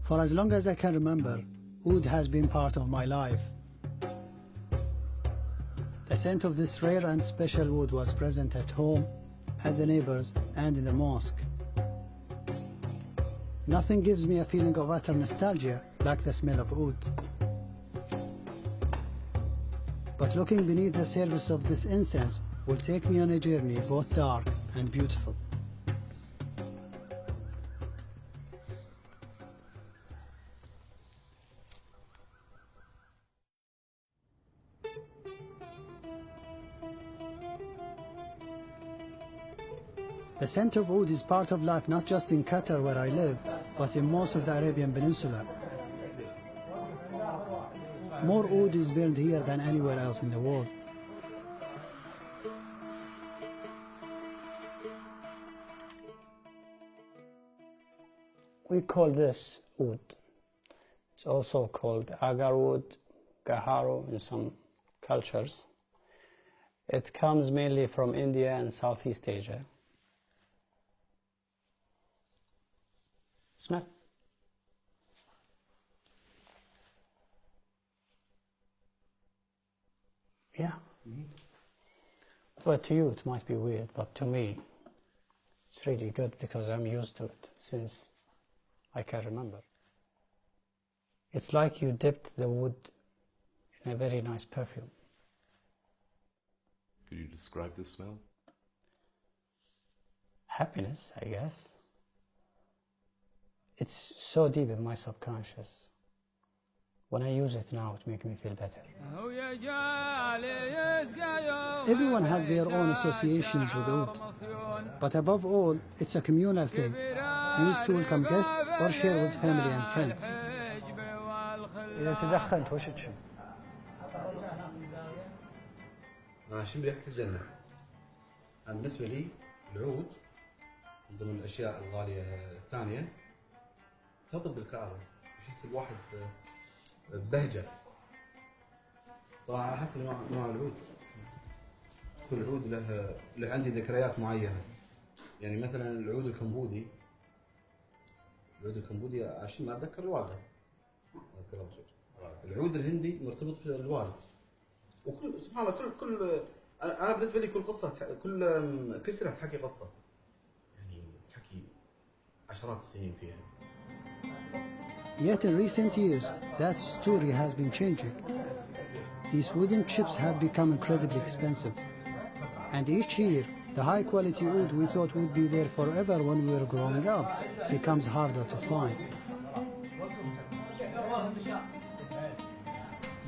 For as long as I can remember, oud has been part of my life. The scent of this rare and special wood was present at home, at the neighbors, and in the mosque. Nothing gives me a feeling of utter nostalgia like the smell of oud. But looking beneath the surface of this incense will take me on a journey both dark and beautiful. The scent of oud is part of life not just in Qatar where I live, but in most of the Arabian Peninsula. More oud is burned here than anywhere else in the world. We call this oud. It's also called agar wood, gaharu in some cultures. It comes mainly from India and Southeast Asia. Smell. Yeah. Well, to you it might be weird, but to me it's really good because I'm used to it since I can remember. It's like you dipped the wood in a very nice perfume. Could you describe the smell? Happiness, I guess. It's so deep in my subconscious. When I use it now, it makes me feel better. Everyone has their own associations with oud, but above all, it's a communal thing, used to welcome guests or share with family and friends. إذا تدخنت وش تشم؟ أنا أشم ريحة الجنة. أنا بالنسبة لي العود من ضمن الأشياء الغالية الثانية تفقد الكآبة، يحس الواحد ببهجة. طبعا على حسب نوع العود. كل عود له عندي ذكريات معينة. يعني مثلا العود الكمبودي عشان أتذكر الوالدة. العود الهندي مرتبط في الوالد. وكل سبحان الله كل أنا بالنسبة لي كل قصة كل كسرة تحكي قصة. يعني تحكي عشرات السنين فيها. Yet in recent years, that story has been changing. These wooden chips have become incredibly expensive. And each year, the high-quality oud we thought would be there forever when we were growing up becomes harder to find.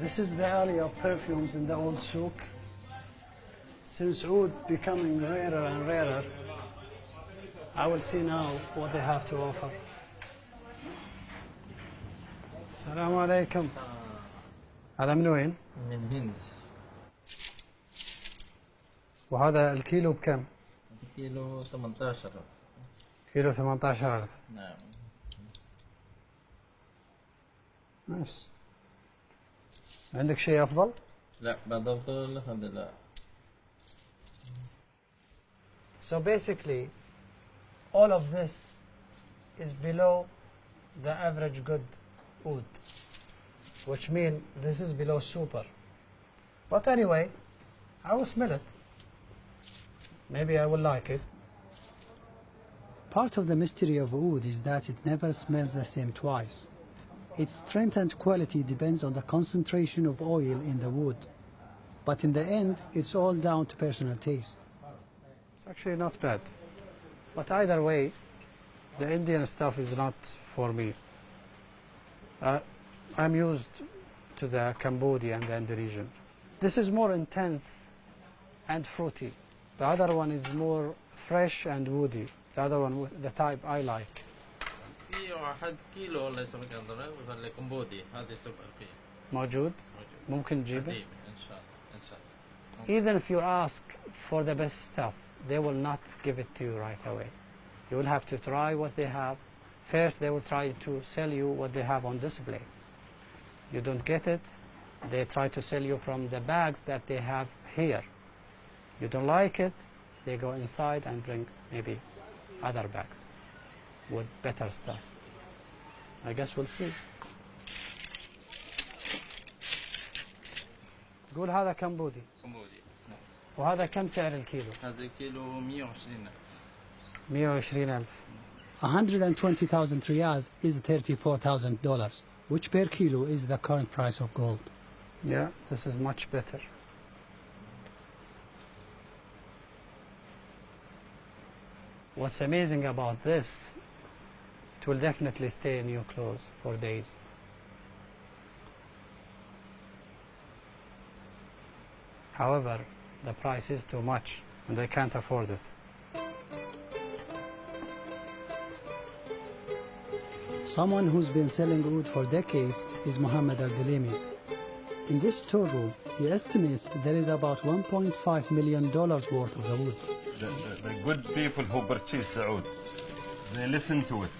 This is the alley of perfumes in the old souk. Since oud becoming rarer and rarer, I will see now what they have to offer. السلام عليكم. هذا من وين؟ من الهند. وهذا الكيلو بكم؟ كيلو 18. كيلو 18,000. نعم. نايس. عندك شيء أفضل؟ لا بعد أفضل الحمد لله. So basically, all of this is below the average good oud, which means this is below super. But anyway, I will smell it. Maybe I will like it. Part of the mystery of oud is that it never smells the same twice. Its strength and quality depends on the concentration of oil in the wood. But in the end, it's all down to personal taste. It's actually not bad. But either way, the Indian stuff is not for me. I'm used to the Cambodian and the Indonesian. This is more intense and fruity. The other one is more fresh and woody. The other one, the type I like. في 1 كيلو والله يسلمك عندنا ولا كمبودي هذه سوبر فيه. موجود؟ ممكن تجيبه؟ إن شاء الله إن شاء الله. Even if you ask for the best stuff, they will not give it to you right away. You will have to try what they have. First, they will try to sell you what they have on display. You don't get it, they try to sell you from the bags that they have here. You don't like it, they go inside and bring maybe other bags with better stuff. I guess we'll see. تقول هذا كمبودي كمبودي. وهذا كم سعر الكيلو؟ هذا كيلو 120. 120,000. 120,000 riyals is $34,000, which per kilo is the current price of gold. Yeah, this is much better. What's amazing about this, it will definitely stay in your clothes for days. However, the price is too much and they can't afford it. Someone who's been selling oud for decades is Mohammed Al-Dalimi. In this storeroom, he estimates there is about $1.5 million worth of the wood. The good people who purchase the oud, they listen to it.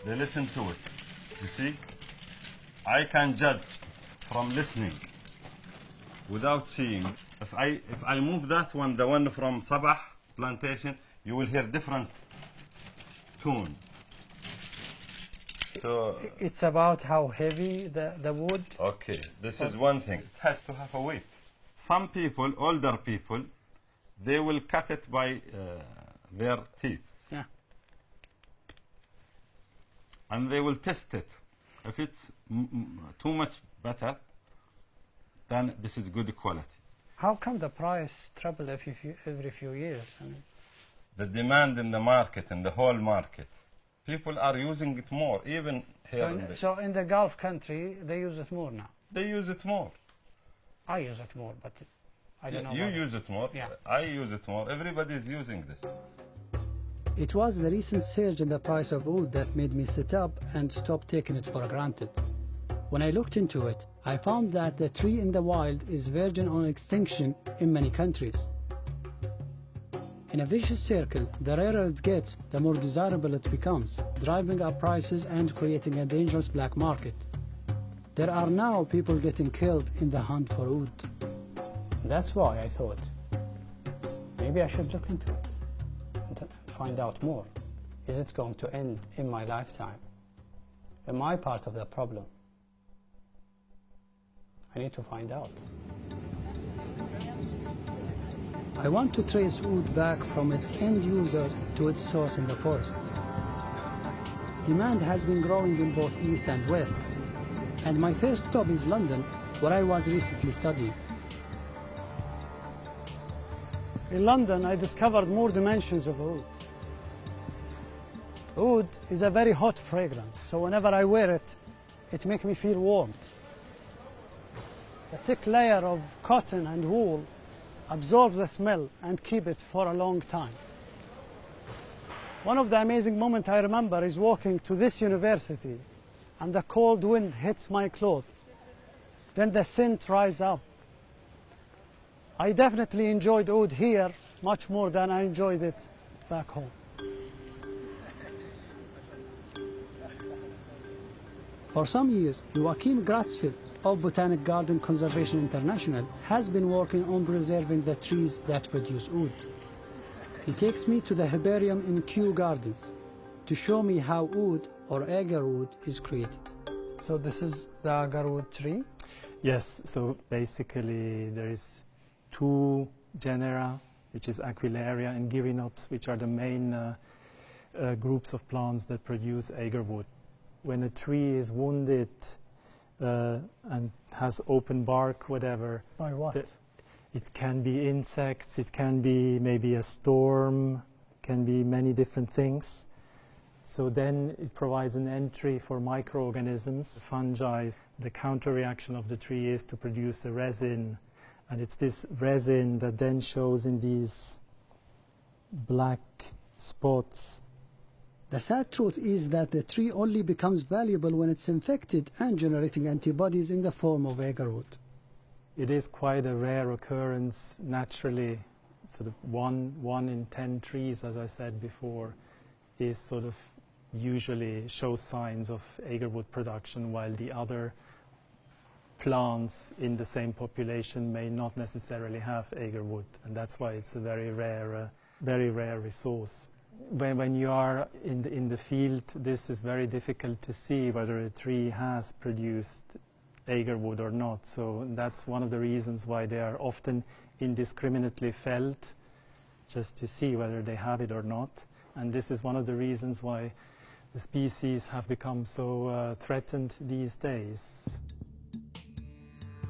They listen to it. You see? I can judge from listening without seeing. If I move that one, the one from Sabah plantation, you will hear different tune. So it's about how heavy the wood. Okay, this is one thing. It has to have a weight. Some people, older people, they will cut it by their teeth. Yeah. And they will test it. If it's too much better, then this is good quality. How come the price treble every few years? I mean, the demand in the market, in the whole market, people are using it more, even here. So in the Gulf country, they use it more now? They use it more. I use it more, but I don't know. You use it more. Yeah. I use it more. Everybody is using this. It was the recent surge in the price of wood that made me sit up and stop taking it for granted. When I looked into it, I found that the tree in the wild is verging on extinction in many countries. In a vicious circle, the rarer it gets, the more desirable it becomes, driving up prices and creating a dangerous black market. There are now people getting killed in the hunt for wood. That's why I thought, maybe I should look into it and find out more. Is it going to end in my lifetime? Am I part of the problem? I need to find out. I want to trace wood back from its end user to its source in the forest. Demand has been growing in both East and West, and my first stop is London, where I was recently studying. In London, I discovered more dimensions of oud. Oud is a very hot fragrance, so whenever I wear it, it makes me feel warm. A thick layer of cotton and wool absorbs the smell and keep it for a long time. One of the amazing moments I remember is walking to this university and the cold wind hits my clothes. Then the scent rises up. I definitely enjoyed oud here much more than I enjoyed it back home. For some years, Joachim Gratzfeld of Botanic Garden Conservation International has been working on preserving the trees that produce oud. He takes me to the herbarium in Kew Gardens to show me how oud or agar wood is created. So this is the agar wood tree? Yes, so basically there is two genera, which is Aquilaria and Gyronops, which are the main groups of plants that produce agar wood. When a tree is wounded and has open bark, whatever. By what? It can be insects, it can be maybe a storm, can be many different things. So then it provides an entry for microorganisms, fungi. The counter-reaction of the tree is to produce a resin, and it's this resin that then shows in these black spots. The sad truth is that the tree only becomes valuable when it's infected and generating antibodies in the form of agar wood. It is quite a rare occurrence naturally. Sort of one in 10 trees, as I said before, is sort of usually shows signs of agar wood production, while the other plants in the same population may not necessarily have agar wood, and that's why it's a very rare resource. when you are in the field, this is very difficult to see whether a tree has produced agar wood or not. So that's one of the reasons why they are often indiscriminately felled, just to see whether they have it or not. And this is one of the reasons why the species have become so threatened these days.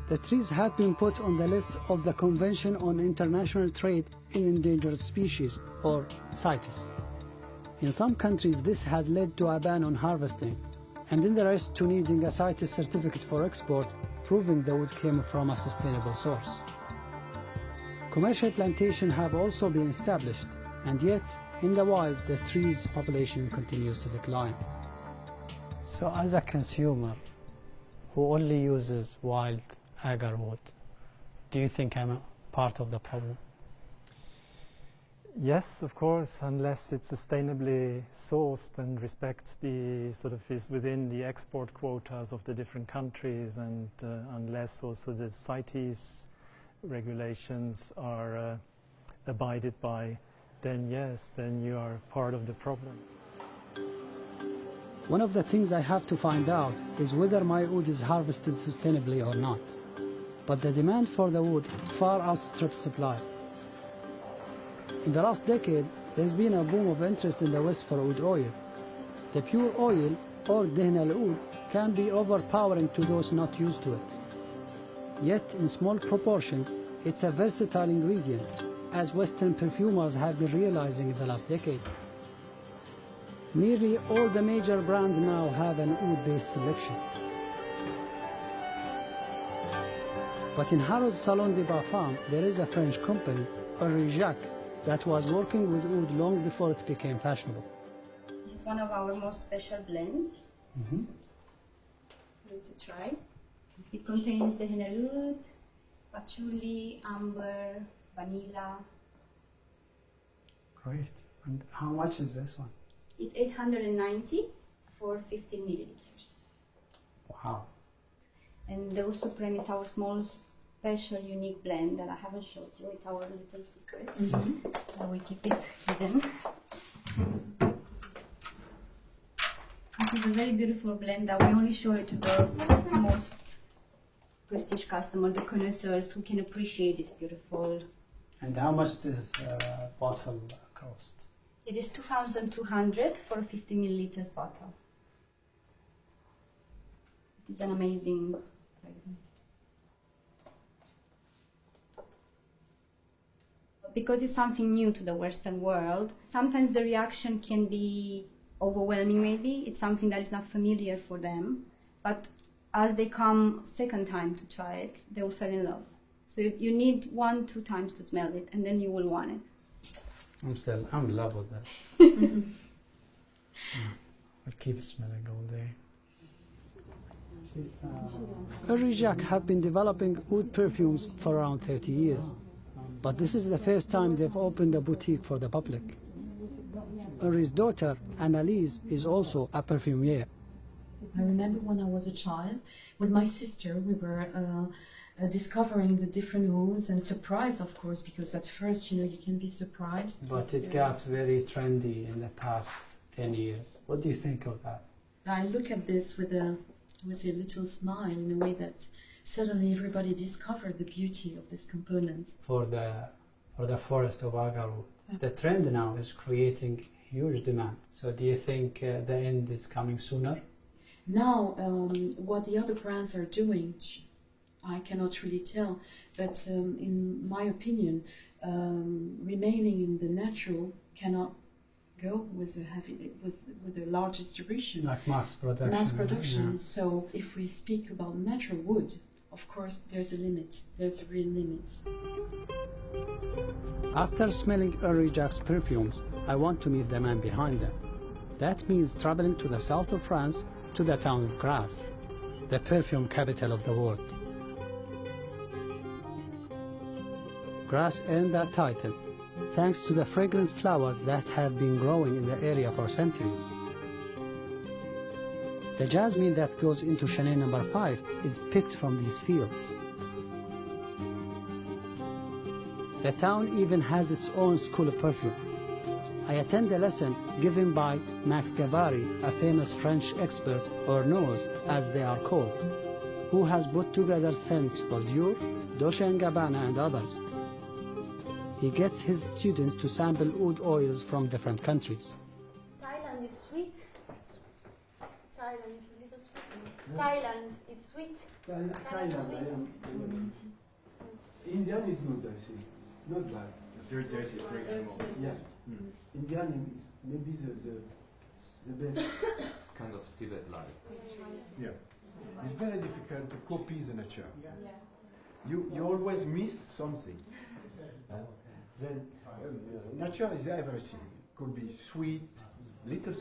The trees have been put on the list of the Convention on International Trade in Endangered Species, or CITES. In some countries, this has led to a ban on harvesting, and in the rest to needing a CITES certificate for export, proving the wood came from a sustainable source. Commercial plantations have also been established, and yet, in the wild, the trees' population continues to decline. So as a consumer who only uses wild agar wood, do you think I'm a part of the problem? Yes, of course, unless it's sustainably sourced and respects the is within the export quotas of the different countries, and unless also the CITES regulations are abided by, then yes, then you are part of the problem. One of the things I have to find out is whether my wood is harvested sustainably or not. But the demand for the wood far outstrips supply. In the last decade, there's been a boom of interest in the West for wood oil. The pure oil, or dehn al-oud, can be overpowering to those not used to it. Yet, in small proportions, it's a versatile ingredient, as Western perfumers have been realizing in the last decade. Nearly all the major brands now have an oud-based selection. But in Harrod's Salon de Parfum, there is a French company, oleh, that was working with oud long before it became fashionable. This is one of our most special blends. Good to try. It contains the henna-oud, patchouli, amber, vanilla. Great. And how much is this one? It's 890 for 15 milliliters. Wow. And the Oud Supreme is our small, special, unique blend that I haven't showed you. It's our little secret. We keep it hidden. This is a very beautiful blend that we only show it to the most prestige customers, the connoisseurs who can appreciate this beautiful. And how much does a bottle cost? It is 2,200 for a 50 milliliters bottle. It is an amazing fragrance. Because it's something new to the Western world, sometimes the reaction can be overwhelming maybe. It's something that is not familiar for them. But as they come second time to try it, they will fall in love. So you need 1-2 times to smell it, and then you will want it. I'm in love with that. I'll keep smelling all day. oleh have been developing oud perfumes for around 30 years. But this is the first time they've opened a boutique for the public. Oleh's daughter, Annalise, is also a perfumier. I remember when I was a child, with my sister, we were discovering the different ouds, and surprised, of course, because at first, you can be surprised. But it got very trendy in the past 10 years. What do you think of that? I look at this with a little smile, in a way that suddenly everybody discovered the beauty of this component. For the forest of agar wood, the trend now is creating huge demand. So do you think the end is coming sooner? Now, what the other brands are doing, I cannot really tell, but in my opinion, remaining in the natural cannot go with a large distribution. Like mass production. Mass production. Yeah. So if we speak about natural wood, of course there's a limit. There's a real limit. After smelling oleh's perfumes, I want to meet the man behind them. That means traveling to the south of France, to the town of Grasse, the perfume capital of the world. Grasse earned that title thanks to the fragrant flowers that have been growing in the area for centuries. The jasmine that goes into Chanel No. 5 is picked from these fields. The town even has its own school of perfume. I attend a lesson given by Max Gavari, a famous French expert, or nose as they are called, who has put together scents for Dior, Dolce & Gabbana and others. He gets his students to sample oud oils from different countries. Thailand is sweet. Thailand is a little sweet. Thailand is sweet. Thailand, Indian is good, I think. Not bad. It's very dirty, it's very animal. Yeah. Indian is maybe the best. It's kind of civet light. Yeah. It's very difficult to copy the nature. You always miss something. Then nature is everything. Could be sweet, little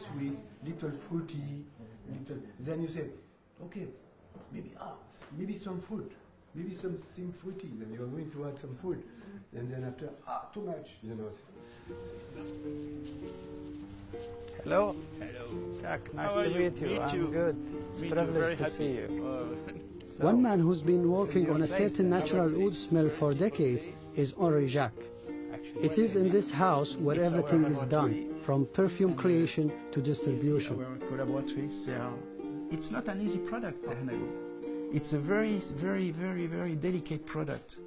fruity, little. Then you say, okay, maybe some fruit, maybe something fruity. Then you're going to add some food, and then after, too much, you know. Hello. Hello. Jack, nice How to are you? meet you. Meet I'm you. good. It's a privilege to see you. One man who's been working on a certain natural oud smell for decades is Henri Jacques. It is in this house where everything is done, from perfume creation to distribution. Our collaborators, it's not an easy product, Gaharu. It's a very, very, very, very delicate product.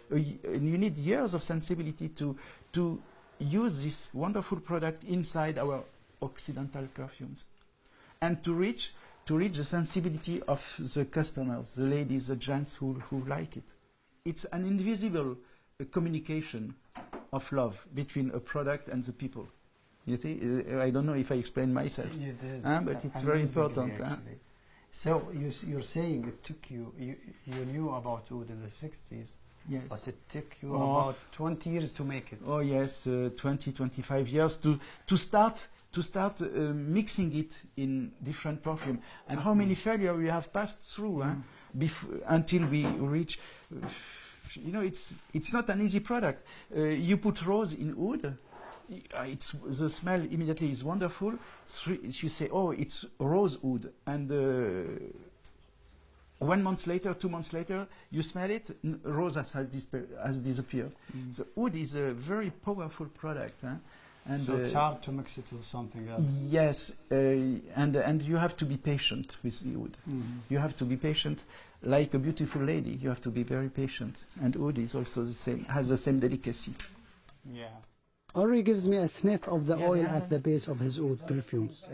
You need years of sensibility to use this wonderful product inside our Occidental perfumes, and to reach the sensibility of the customers, the ladies, the gents who like it. It's an invisible communication of love between a product and the people. You see, I don't know if I explained myself, You did. but it's very important. So you're saying it took you knew about oud in the 60s, Yes. but it took you about 20 years to make it. Oh yes, 20, 25 years to start mixing it in different perfume. And how many failures we have passed through until we reach. You know, it's not an easy product. You put rose in oud, the smell immediately is wonderful. You say, oh, it's rose oud, and 1 month later, 2 months later, you smell it, rose has disappeared. So oud is a very powerful product. And so it's hard to mix it with something else. Yes, and you have to be patient with the oud. You have to be patient, like a beautiful lady. You have to be very patient. And oud is also the same, has the same delicacy. Yeah. Henri gives me a sniff of the oil at the base of his oud perfumes.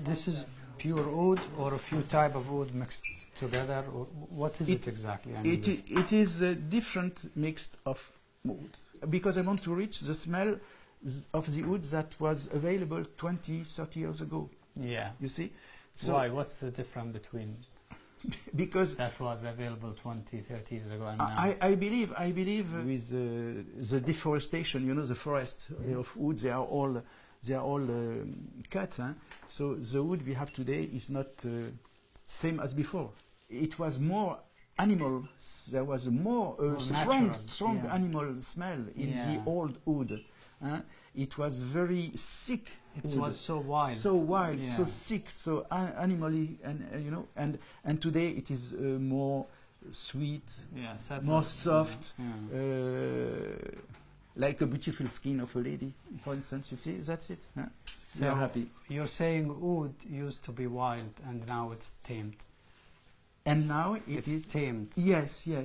This is pure oud, or a few type of oud mixed together, or what is it exactly? I mean, It is a different mix of oud, because I want to reach the smell of the oud that was available 20, 30 years ago. Yeah. You see? So why? What's the difference between because that was available 20, 30 years ago and now? I believe with the deforestation, you know, the forests of wood, they are all cut. So the wood we have today is not same as before. It was more animal. There was a more strong animal smell in the old wood. It was very sick. It was so wild, so sick, so animally, and you know, and today it is more sweet, more soft, like a beautiful skin of a lady, for instance. You see, that's it. So you're happy. You're saying oud used to be wild, and now it's tamed. And now it's tamed. Yes, yeah.